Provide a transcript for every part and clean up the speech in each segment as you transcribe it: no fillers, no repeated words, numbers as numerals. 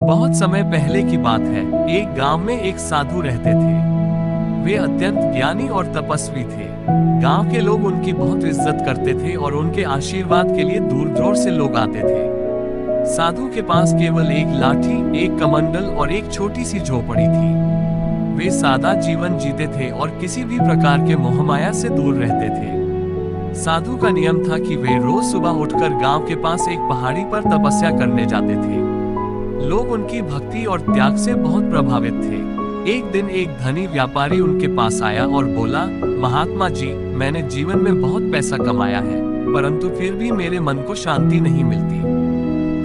बहुत समय पहले की बात है। एक गांव में एक साधु रहते थे। वे अत्यंत ज्ञानी और तपस्वी थे। गांव के लोग उनकी बहुत इज्जत करते थे और उनके आशीर्वाद के लिए दूर दूर से लोग आते थे। साधु के पास केवल एक लाठी, एक कमंडल और एक छोटी सी झोपड़ी थी। वे सादा जीवन जीते थे और किसी भी प्रकार के मोहमाया से दूर रहते थे। साधु का नियम था कि वे रोज सुबह उठकर गांव के पास एक पहाड़ी पर तपस्या करने जाते थे। लोग उनकी भक्ति और त्याग से बहुत प्रभावित थे। एक दिन एक धनी व्यापारी उनके पास आया और बोला, महात्मा जी, मैंने जीवन में बहुत पैसा कमाया है, परंतु फिर भी मेरे मन को शांति नहीं मिलती।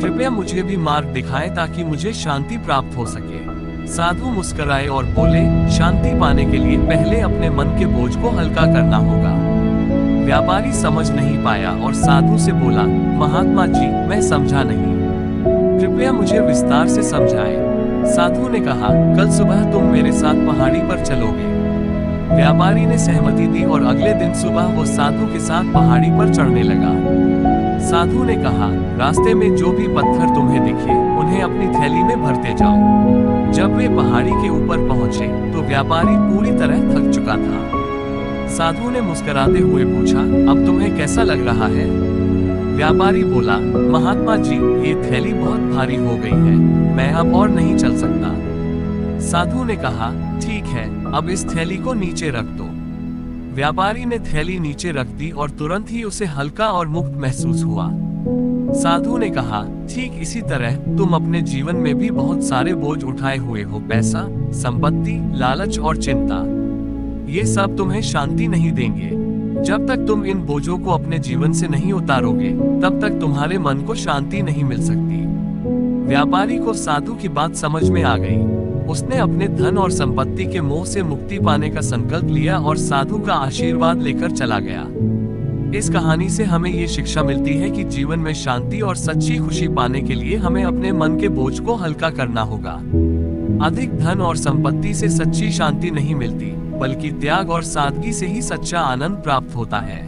कृपया मुझे भी मार्ग दिखाएं ताकि मुझे शांति प्राप्त हो सके। साधु मुस्कुराए और बोले, शांति पाने के लिए पहले अपने मन के बोझ को हल्का करना होगा। व्यापारी समझ नहीं पाया और साधु से बोला, महात्मा जी, मैं समझा नहीं, कृपया मुझे विस्तार से समझाएं। साधु ने कहा, कल सुबह तुम मेरे साथ पहाड़ी पर चलोगे। व्यापारी ने सहमति दी और अगले दिन सुबह वो साधु के साथ पहाड़ी पर चढ़ने लगा। साधु ने कहा, रास्ते में जो भी पत्थर तुम्हें दिखे उन्हें अपनी थैली में भरते जाओ। जब वे पहाड़ी के ऊपर पहुंचे तो व्यापारी पूरी तरह थक चुका था। साधु ने मुस्कुराते हुए पूछा, अब तुम्हें कैसा लग रहा है? व्यापारी बोला, महात्मा जी, ये थैली बहुत भारी हो गई है, मैं अब और नहीं चल सकता। साधु ने कहा, ठीक है, अब इस थैली को नीचे रख दो। व्यापारी ने थैली नीचे रख दी और तुरंत ही उसे हल्का और मुक्त महसूस हुआ। साधु ने कहा, ठीक इसी तरह तुम अपने जीवन में भी बहुत सारे बोझ उठाए हुए हो। पैसा, संपत्ति, लालच और चिंता, ये सब तुम्हें शांति नहीं देंगे। जब तक तुम इन बोझों को अपने जीवन से नहीं उतारोगे, तब तक तुम्हारे मन को शांति नहीं मिल सकती। व्यापारी को साधु की बात समझ में आ गई। उसने अपने धन और संपत्ति के मोह से मुक्ति पाने का संकल्प लिया और साधु का आशीर्वाद लेकर चला गया। इस कहानी से हमें ये शिक्षा मिलती है कि जीवन में शांति और सच्ची खुशी पाने के लिए हमें अपने मन के बोझ को हल्का करना होगा। अधिक धन और संपत्ति से सच्ची शांति नहीं मिलती, बल्कि त्याग और सादगी से ही सच्चा आनंद प्राप्त होता है।